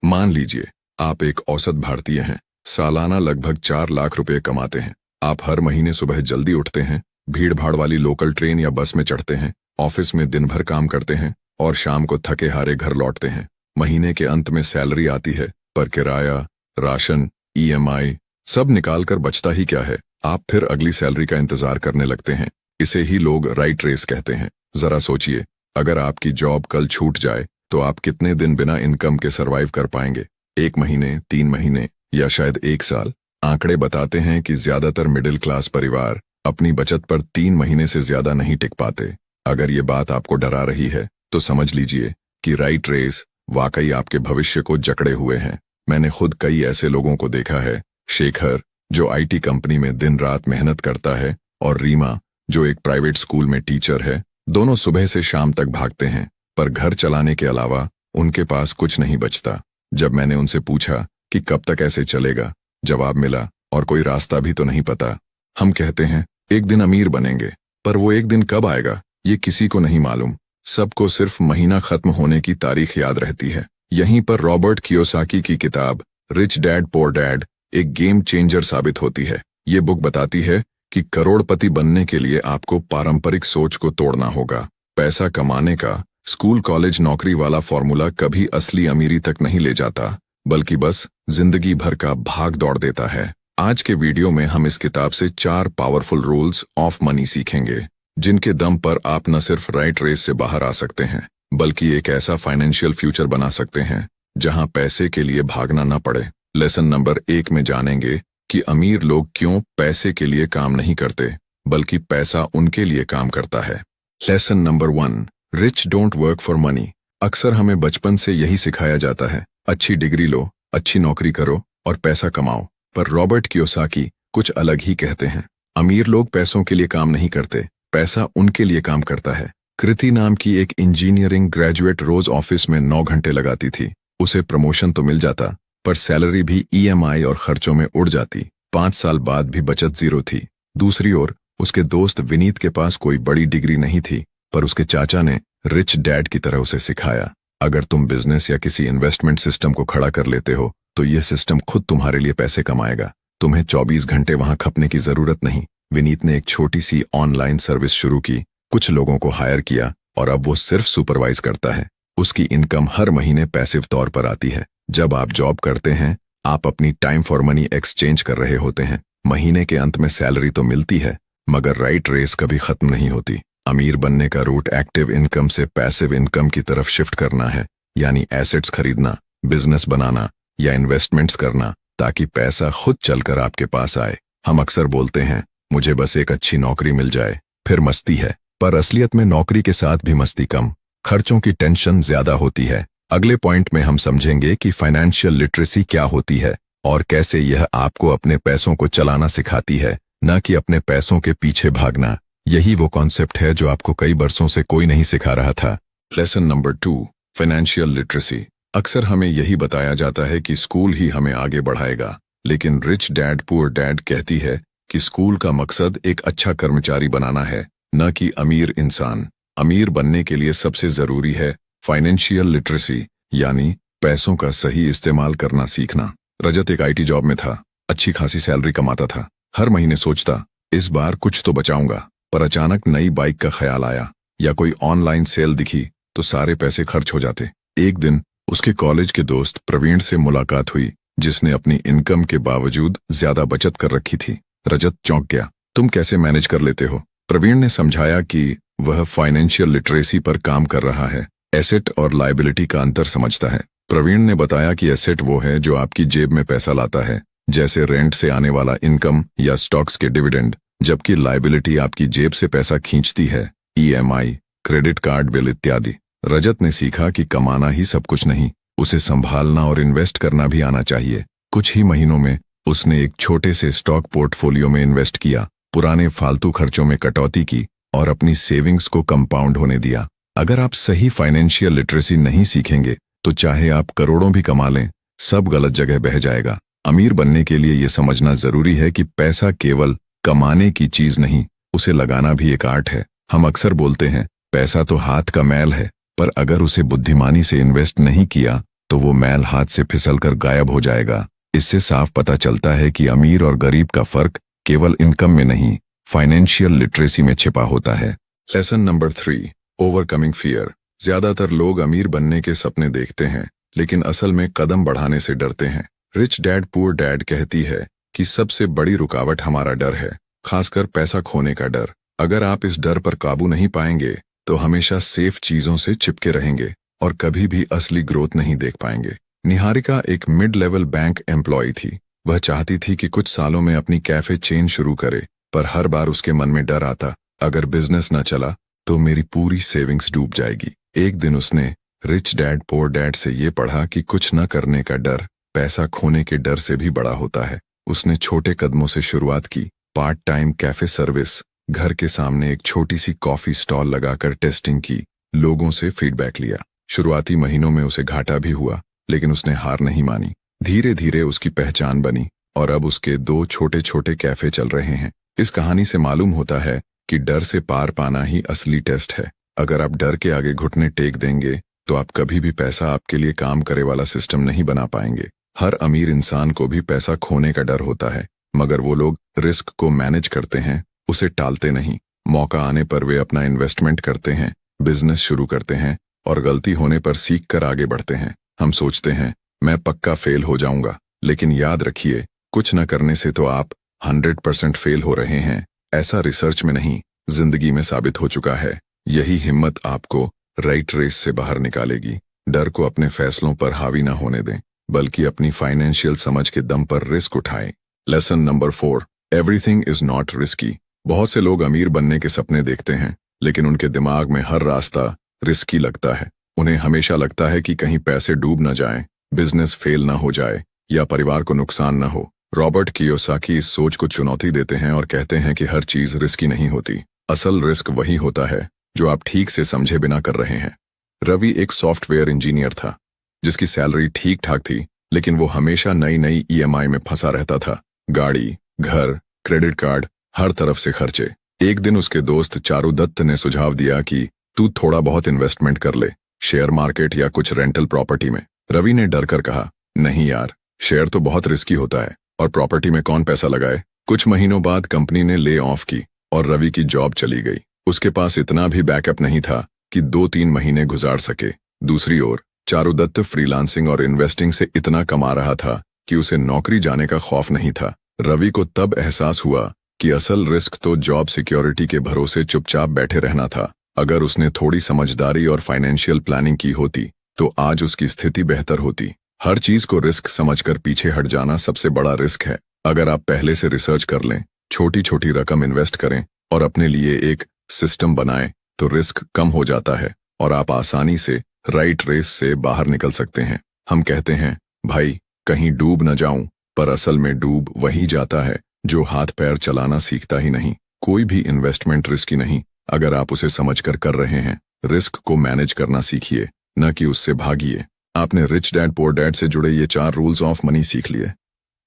मान लीजिए आप एक औसत भारतीय हैं, सालाना लगभग 4 लाख रुपए कमाते हैं। आप हर महीने सुबह जल्दी उठते हैं, भीड़ भाड़ वाली लोकल ट्रेन या बस में चढ़ते हैं, ऑफिस में दिन भर काम करते हैं और शाम को थके हारे घर लौटते हैं। महीने के अंत में सैलरी आती है, पर किराया, राशन, ईएमआई सब निकाल कर बचता ही क्या है। आप फिर अगली सैलरी का इंतजार करने लगते हैं। इसे ही लोग राइट रेस कहते हैं। जरा सोचिए, अगर आपकी जॉब कल छूट जाए तो आप कितने दिन बिना इनकम के सरवाइव कर पाएंगे? 1 महीने, 3 महीने या शायद 1 साल? आंकड़े बताते हैं कि ज्यादातर मिडिल क्लास परिवार अपनी बचत पर 3 महीने से ज्यादा नहीं टिक पाते। अगर ये बात आपको डरा रही है तो समझ लीजिए कि राइट रेस वाकई आपके भविष्य को जकड़े हुए हैं। मैंने खुद कई ऐसे लोगों को देखा है। शेखर, जो आईटी कंपनी में दिन रात मेहनत करता है, और रीमा, जो एक प्राइवेट स्कूल में टीचर है। दोनों सुबह से शाम तक भागते हैं, पर घर चलाने के अलावा उनके पास कुछ नहीं बचता। जब मैंने उनसे पूछा कि कब तक ऐसे चलेगा, जवाब मिला, और कोई रास्ता भी तो नहीं पता। हम कहते हैं एक दिन अमीर बनेंगे, पर वो एक दिन कब आएगा ये किसी को नहीं मालूम। सबको सिर्फ महीना खत्म होने की तारीख याद रहती है। यहीं पर रॉबर्ट कियोसाकी की किताब रिच डैड पुअर डैड एक गेम चेंजर साबित होती है। ये बुक बताती है कि करोड़पति बनने के लिए आपको पारंपरिक सोच को तोड़ना होगा। पैसा कमाने का स्कूल कॉलेज नौकरी वाला फॉर्मूला कभी असली अमीरी तक नहीं ले जाता, बल्कि बस जिंदगी भर का भाग दौड़ देता है। आज के वीडियो में हम इस किताब से 4 पावरफुल रूल्स ऑफ मनी सीखेंगे, जिनके दम पर आप न सिर्फ राइट रेस से बाहर आ सकते हैं, बल्कि एक ऐसा फाइनेंशियल फ्यूचर बना सकते हैं जहां पैसे के लिए भागना न पड़े। लेसन नंबर 1 में जानेंगे कि अमीर लोग क्यों पैसे के लिए काम नहीं करते, बल्कि पैसा उनके लिए काम करता है। Lesson number 1, rich don't work for money. अक्सर हमें बचपन से यही सिखाया जाता है, अच्छी डिग्री लो, अच्छी नौकरी करो और पैसा कमाओ। पर रॉबर्ट कियोसाकी कुछ अलग ही कहते हैं। अमीर लोग पैसों के लिए काम नहीं करते, पैसा उनके लिए काम करता है। कृति नाम की एक इंजीनियरिंग ग्रेजुएट रोज ऑफिस में 9 घंटे लगाती थी। उसे प्रमोशन तो मिल जाता, पर सैलरी भी ईएमआई और खर्चों में उड़ जाती। 5 साल बाद भी बचत जीरो थी। दूसरी ओर उसके दोस्त विनीत के पास कोई बड़ी डिग्री नहीं थी, पर उसके चाचा ने रिच डैड की तरह उसे सिखाया, अगर तुम बिजनेस या किसी इन्वेस्टमेंट सिस्टम को खड़ा कर लेते हो तो यह सिस्टम खुद तुम्हारे लिए पैसे कमाएगा। तुम्हें 24 घंटे वहां खपने की जरूरत नहीं। विनीत ने एक छोटी सी ऑनलाइन सर्विस शुरू की, कुछ लोगों को हायर किया और अब वो सिर्फ सुपरवाइज करता है। उसकी इनकम हर महीने पैसिव तौर पर आती है। जब आप जॉब करते हैं, आप अपनी टाइम फॉर मनी एक्सचेंज कर रहे होते हैं। महीने के अंत में सैलरी तो मिलती है, मगर राइट रेस कभी खत्म नहीं होती। अमीर बनने का रूट एक्टिव इनकम से पैसिव इनकम की तरफ शिफ्ट करना है, यानी एसेट्स खरीदना, बिजनेस बनाना या इन्वेस्टमेंट्स करना, ताकि पैसा खुद चलकर आपके पास आए। हम अक्सर बोलते हैं मुझे बस एक अच्छी नौकरी मिल जाए, फिर मस्ती है। पर असलियत में नौकरी के साथ भी मस्ती कम, खर्चों की टेंशन ज्यादा होती है। अगले पॉइंट में हम समझेंगे कि फाइनेंशियल लिटरेसी क्या होती है और कैसे यह आपको अपने पैसों को चलाना सिखाती है, न कि अपने पैसों के पीछे भागना। यही वो कॉन्सेप्ट है जो आपको कई बरसों से कोई नहीं सिखा रहा था। Lesson number 2, financial literacy. अक्सर हमें यही बताया जाता है कि स्कूल ही हमें आगे बढ़ाएगा, लेकिन रिच डैड पुअर डैड कहती है कि स्कूल का मकसद एक अच्छा कर्मचारी बनाना है, न कि अमीर इंसान। अमीर बनने के लिए सबसे जरूरी है फाइनेंशियल लिटरेसी, यानी पैसों का सही इस्तेमाल करना सीखना। रजत एक आईटी जॉब में था, अच्छी खासी सैलरी कमाता था। हर महीने सोचता इस बार कुछ तो बचाऊंगा, पर अचानक नई बाइक का ख्याल आया या कोई ऑनलाइन सेल दिखी तो सारे पैसे खर्च हो जाते। एक दिन उसके कॉलेज के दोस्त प्रवीण से मुलाकात हुई, जिसने अपनी इनकम के बावजूद ज्यादा बचत कर रखी थी। रजत चौंक गया, तुम कैसे मैनेज कर लेते हो? प्रवीण ने समझाया कि वह फाइनेंशियल लिटरेसी पर काम कर रहा है, एसेट और लायबिलिटी का अंतर समझता है। प्रवीण ने बताया कि एसेट वो है जो आपकी जेब में पैसा लाता है, जैसे रेंट से आने वाला इनकम या स्टॉक्स के डिविडेंड, जबकि लायबिलिटी आपकी जेब से पैसा खींचती है, ईएमआई, क्रेडिट कार्ड बिल इत्यादि। रजत ने सीखा कि कमाना ही सब कुछ नहीं, उसे संभालना और इन्वेस्ट करना भी आना चाहिए। कुछ ही महीनों में उसने एक छोटे से स्टॉक पोर्टफोलियो में इन्वेस्ट किया, पुराने फालतू खर्चों में कटौती की और अपनी सेविंग्स को कंपाउंड होने दिया। अगर आप सही फाइनेंशियल लिटरेसी नहीं सीखेंगे तो चाहे आप करोड़ों भी कमा लें, सब गलत जगह बह जाएगा। अमीर बनने के लिए यह समझना जरूरी है कि पैसा केवल कमाने की चीज नहीं, उसे लगाना भी एक आर्ट है। हम अक्सर बोलते हैं पैसा तो हाथ का मैल है, पर अगर उसे बुद्धिमानी से इन्वेस्ट नहीं किया तो वो मैल हाथ से फिसलकर गायब हो जाएगा। इससे साफ पता चलता है कि अमीर और गरीब का फर्क केवल इनकम में नहीं, फाइनेंशियल लिटरेसी में छिपा होता है। Lesson number 3, overcoming fear. ज्यादातर लोग अमीर बनने के सपने देखते हैं, लेकिन असल में कदम बढ़ाने से डरते हैं। रिच डैड पुअर डैड कहती है कि सबसे बड़ी रुकावट हमारा डर है, खासकर पैसा खोने का डर। अगर आप इस डर पर काबू नहीं पाएंगे तो हमेशा सेफ चीजों से चिपके रहेंगे और कभी भी असली ग्रोथ नहीं देख पाएंगे। निहारिका एक मिड लेवल बैंक एम्प्लॉय थी। वह चाहती थी कि कुछ सालों में अपनी कैफे चेन शुरू करे, पर हर बार उसके मन में डर आता, अगर बिजनेस न चला तो मेरी पूरी सेविंग्स डूब जाएगी। एक दिन उसने रिच डैड पुअर डैड से ये पढ़ा कि कुछ न करने का डर पैसा खोने के डर से भी बड़ा होता है। उसने छोटे कदमों से शुरुआत की, पार्ट टाइम कैफे सर्विस, घर के सामने एक छोटी सी कॉफी स्टॉल लगाकर टेस्टिंग की, लोगों से फीडबैक लिया। शुरुआती महीनों में उसे घाटा भी हुआ, लेकिन उसने हार नहीं मानी। धीरे धीरे उसकी पहचान बनी और अब उसके 2 छोटे छोटे कैफे चल रहे हैं। इस कहानी से मालूम होता है कि डर से पार पाना ही असली टेस्ट है। अगर आप डर के आगे घुटने टेक देंगे तो आप कभी भी पैसा आपके लिए काम करे वाला सिस्टम नहीं बना पाएंगे। हर अमीर इंसान को भी पैसा खोने का डर होता है, मगर वो लोग रिस्क को मैनेज करते हैं, उसे टालते नहीं। मौका आने पर वे अपना इन्वेस्टमेंट करते हैं, बिजनेस शुरू करते हैं और गलती होने पर सीख कर आगे बढ़ते हैं। हम सोचते हैं मैं पक्का फेल हो जाऊंगा, लेकिन याद रखिए, कुछ न करने से तो आप 100% फेल हो रहे हैं। ऐसा रिसर्च में नहीं, जिंदगी में साबित हो चुका है। यही हिम्मत आपको राइट रेस से बाहर निकालेगी। डर को अपने फैसलों पर हावी ना होने दें, बल्कि अपनी फाइनेंशियल समझ के दम पर रिस्क उठाएं। Lesson number 4, everything is not risky. बहुत से लोग अमीर बनने के सपने देखते हैं, लेकिन उनके दिमाग में हर रास्ता रिस्की लगता है। उन्हें हमेशा लगता है कि कहीं पैसे डूब न जाएं, बिजनेस फेल ना हो जाए या परिवार को नुकसान न हो। रॉबर्ट कियोसाकी इस सोच को चुनौती देते हैं और कहते हैं कि हर चीज रिस्की नहीं होती। असल रिस्क वही होता है जो आप ठीक से समझे बिना कर रहे हैं। रवि एक सॉफ्टवेयर इंजीनियर था, जिसकी सैलरी ठीक ठाक थी, लेकिन वो हमेशा नई नई ईएमआई में फंसा रहता था। गाड़ी, घर, क्रेडिट कार्ड, हर तरफ से खर्चे। एक दिन उसके दोस्त चारुदत्त ने सुझाव दिया कि तू थोड़ा बहुत इन्वेस्टमेंट कर ले, शेयर मार्केट या कुछ रेंटल प्रॉपर्टी में। रवि ने डर कर कहा, नहीं यार, शेयर तो बहुत रिस्की होता है और प्रॉपर्टी में कौन पैसा लगाए। कुछ महीनों बाद कंपनी ने ले ऑफ की और रवि की जॉब चली गई। उसके पास इतना भी बैकअप नहीं था कि 2-3 महीने गुजार सके। दूसरी ओर चारुदत्त फ्रीलांसिंग और इन्वेस्टिंग से इतना कमा रहा था कि उसे नौकरी जाने का खौफ नहीं था। रवि को तब एहसास हुआ कि असल रिस्क तो जॉब सिक्योरिटी के भरोसे चुपचाप बैठे रहना था। अगर उसने थोड़ी समझदारी और फाइनेंशियल प्लानिंग की होती तो आज उसकी स्थिति बेहतर होती। हर चीज को रिस्क समझकर पीछे हट जाना सबसे बड़ा रिस्क है। अगर आप पहले से रिसर्च कर लें, छोटी छोटी रकम इन्वेस्ट करें और अपने लिए एक सिस्टम बनाएं, तो रिस्क कम हो जाता है और आप आसानी से राइट रेस से बाहर निकल सकते हैं। हम कहते हैं, भाई कहीं डूब न जाऊं, पर असल में डूब वही जाता है जो हाथ पैर चलाना सीखता ही नहीं। कोई भी इन्वेस्टमेंट रिस्की नहीं, अगर आप उसे समझकर कर रहे हैं। रिस्क को मैनेज करना सीखिए, न कि उससे भागिए। आपने रिच डैड पुअर डैड से जुड़े ये 4 रूल्स ऑफ मनी सीख लिए।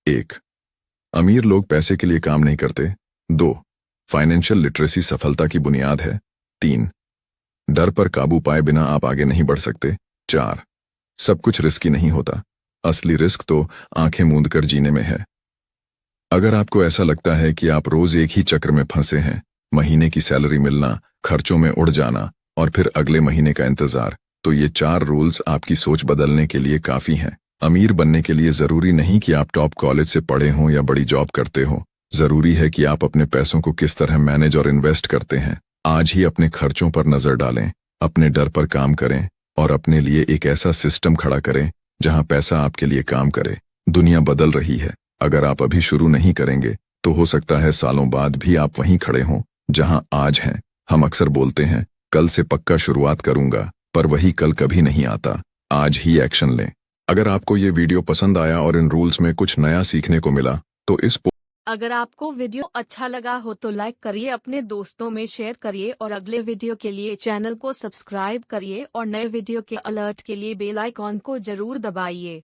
1, अमीर लोग पैसे के लिए काम नहीं करते। 2, फाइनेंशियल लिटरेसी सफलता की बुनियाद है। 3, डर पर काबू पाए बिना आप आगे नहीं बढ़ सकते। 4, सब कुछ रिस्की नहीं होता, असली रिस्क तो आंखें मूंद कर जीने में है। अगर आपको ऐसा लगता है कि आप रोज एक ही चक्र में फंसे हैं, महीने की सैलरी मिलना, खर्चों में उड़ जाना और फिर अगले महीने का इंतजार, तो ये 4 रूल्स आपकी सोच बदलने के लिए काफी हैं। अमीर बनने के लिए जरूरी नहीं कि आप टॉप कॉलेज से पढ़े हों या बड़ी जॉब करते हो। जरूरी है कि आप अपने पैसों को किस तरह मैनेज और इन्वेस्ट करते हैं। आज ही अपने खर्चों पर नजर डालें, अपने डर पर काम करें और अपने लिए एक ऐसा सिस्टम खड़ा करें जहां पैसा आपके लिए काम करे। दुनिया बदल रही है, अगर आप अभी शुरू नहीं करेंगे तो हो सकता है सालों बाद भी आप वहीं खड़े हों जहां आज हैं। हम अक्सर बोलते हैं, कल से पक्का शुरुआत करूंगा, पर वही कल कभी नहीं आता। आज ही एक्शन लें। अगर आपको ये वीडियो पसंद आया और इन रूल्स में कुछ नया सीखने को मिला तो अगर आपको वीडियो अच्छा लगा हो तो लाइक करिए, अपने दोस्तों में शेयर करिए और अगले वीडियो के लिए चैनल को सब्सक्राइब करिए और नए वीडियो के अलर्ट के लिए बेल आइकॉन को जरूर दबाइए।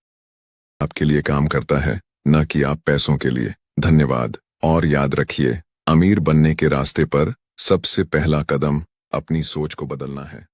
आपके लिए काम करता है, न कि आप पैसों के लिए। धन्यवाद और याद रखिए, अमीर बनने के रास्ते पर सबसे पहला कदम अपनी सोच को बदलना है।